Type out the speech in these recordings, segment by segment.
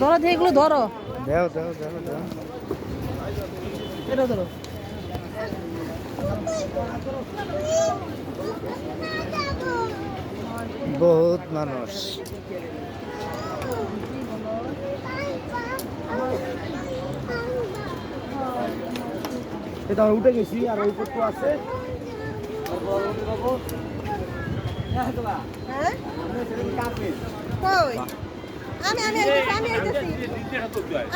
ধরো এগুলো ধরো, দাও দাও দাও দাও। এটা ধরো। বহুত মানুষ। এটা উঠে গেছি আর ওই পথ আছে। হ্যাঁ? কই?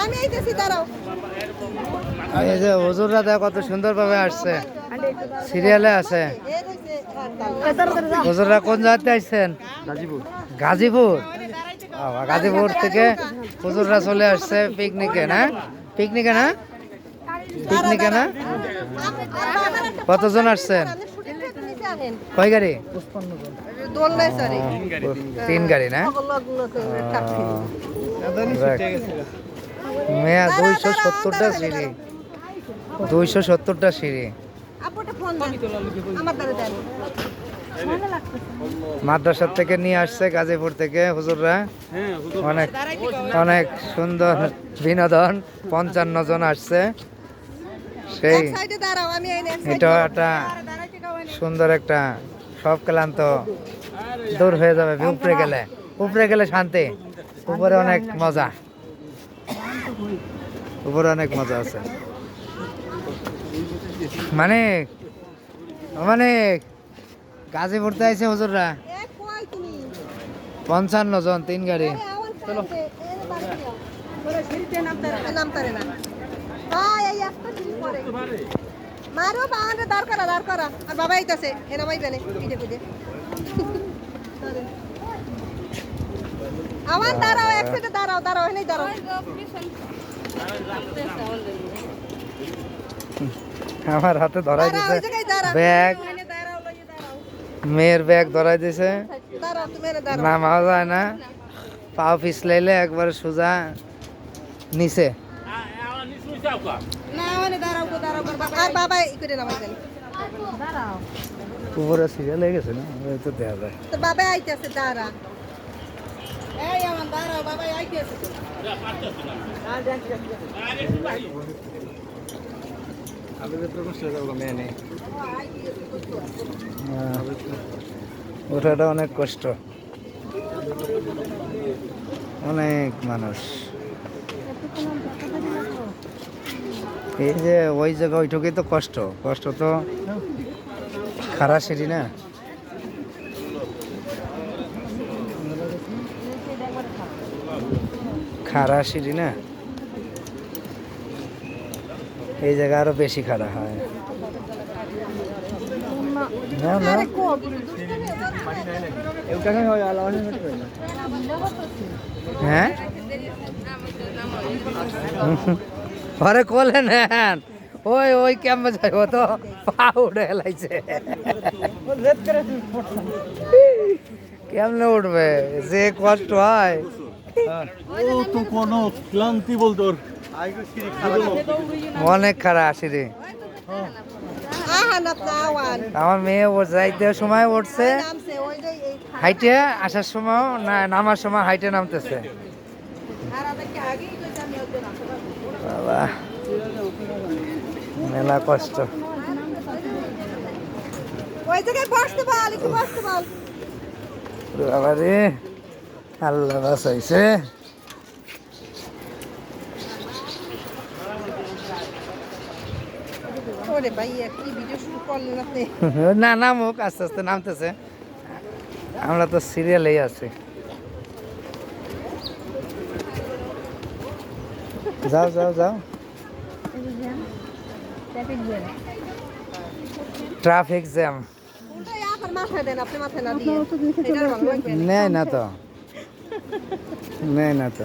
আমি আইতেছি দাঁড়াও। এই যে হুজুররা দেখো কত সুন্দরভাবে আসছে, সিরিয়ালে আছে। হুজুররা কোন জায়গাতে আসছেন? গাজীপুর। গাজীপুর। বাবা, গাজীপুর থেকে হুজুররা চলে আসছে পিকনিকে, না? পিকনিকে না? পিকনিকে না? কতজন আসছেন? কয় গাড়ি? 3 গাড়ি না? মেয়া 270টা সিঁড়ি, 270টা সিঁড়ি। মাদ্রাসা থেকে নিয়ে আসছে গাজীপুর থেকে হুজুররা। অনেক অনেক সুন্দর বিনোদন, 55 জন আসছে। সেই এটা একটা সুন্দর একটা, সব ক্লান্ত দূর হয়ে যাবে উপরে গেলে। উপরে গেলে শান্তি, উপরে অনেক মজা, উপরে অনেক মজা আছে। মানে মানে গাজীপুরতে আইছে হুজুররা 55 জন, 3 গাড়ি। মারো বাহানে দাঁড় করা আর বাবা আইতাছে এনা ভাই বেনে পিঠে পিঠে আমার দাঁড়াও, এক সাইডে দাঁড়াও এখানেই দাঁড়াও। আমার হাতে ধরাই দিছে ব্যাগ, মেয়ের ব্যাগ ধরাই দিছে। নামাও যায় না, পাও পিছলাইলে একবার সোজা নিচে। উপরে সিরিয়াল হয়ে গেছে না, তো দেখা যায়। তো বাবা আইতাছে, দাঁড়া। এই আমার দাঁড়াও, বাবা আইতাছে। ওঠাটা অনেক কষ্ট, অনেক মানুষ। এই যে ওই জায়গা ওইটুকুই তো কষ্ট, কষ্ট তো খারাপ সিঁড়ি না। খাড়া সিঁড়ি না, এই জায়গা আরো বেশি খাড়া হয়। হ্যাঁ ঘরে কোলে নেন, ওই ওই কেমন যাইব তো পা উঠে লাইছে। কেমনে উঠবে, যে কষ্ট হয়। তো কোনো ক্লান্তি বলতো অনেক খারাপ সিঁড়ি। আমার মেয়ে যাইতে সময় উঠছে হাইটে, আসার সময় না, নামার সময় হাইটে নামতেছে। বাবা মেলা কষ্ট। বাবা রে, আল্লাহ বাঁচাইছে। না নামুক, আস্তে আস্তে নামতেছে, আমরা তো সিরিয়ালেই আছি। যাও যাও যাও। ট্রাফিক জ্যাম নেয় না তো, নেয় না তো।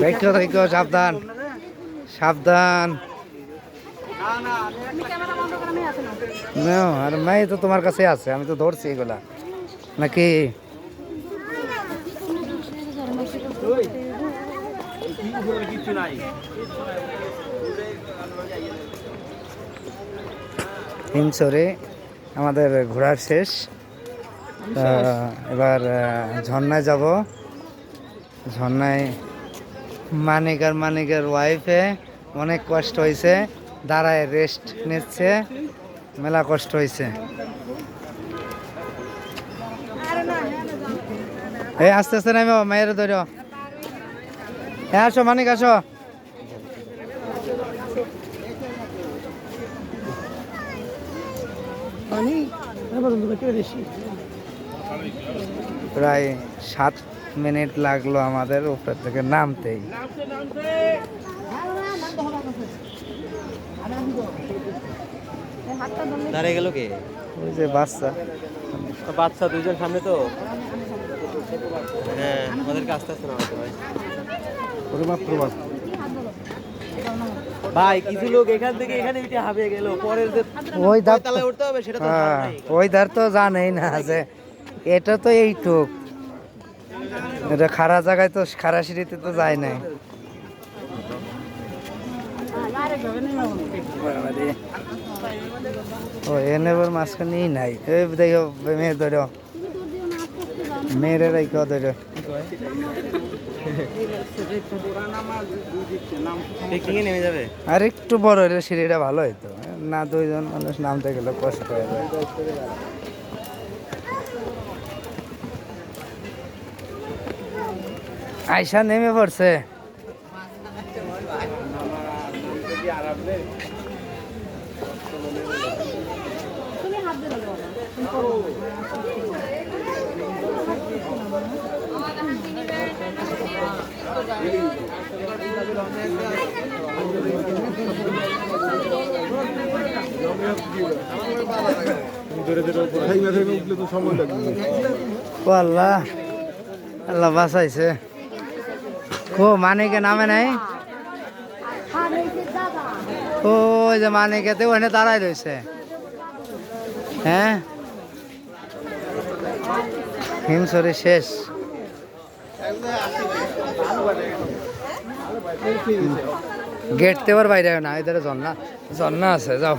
দেখো দেখো, সাবধান সাবধান। না, আর মাই তো তোমার কাছে আছে, আমি তো ধরছি এগুলা নাকি। হিমছড়ি আমাদের ঘোরার শেষ। এবার ঝর্ণায় যাব। ঝর্ণায় মানিকের ওয়াইফে অনেক কষ্ট হয়েছে, দাঁড়ায় রেস্ট নিচ্ছে, মেলা কষ্ট হয়েছে। এই আস্তে আস্তে নামো, মায়ের ধর। হ্যাঁ আসো মানিক, আসো। প্রায় 7 মিনিট লাগলো আমাদের উপর থেকে নামতেই। দাঁড়িয়ে গেল কে? ওই যে বাচ্চা বাচ্চা দুইজন সামনে তো। হ্যাঁ, ওদেরকে আস্তে আস্তে নামাতে ভাই। ভাই কিছু লোক এখান থেকে এখানে উঠে হাবিয়ে গেল, পরের যে ওই ধার তলায় উঠতে হবে সেটা তো হ্যাঁ, জানা নাই। ওই ধার তো জানেই না যে এটা তো এইটুক, এটা খাড়া জায়গায় তো, খাড়া সিঁড়িতে তো যায় নাই। ও এনেবার মাঝখানেই নাই। এই দেখো মেয়ে ধরো, মেয়েরে রেখো ধরো। পিকনিকে নেমে যাবে। আর একটু বড় হলে সিঁড়িটা ভালো হইতো না, 2 জন মানুষ নামতে গেলে কষ্ট হয়ে যায়। আয়সা নেমে পড়ছে। ও আল্লাহ, আল্লাহ বাঁচাইছে। ও মানিকে নামে নাই। ওই যে মানিকেতে ওখানে দাঁড়াই রয়েছে। হ্যাঁ, হিমছড়ি শেষ। গেট থেকে বাইরে না, এদের ঝর্ণা ঝর্ণা আছে, যাও।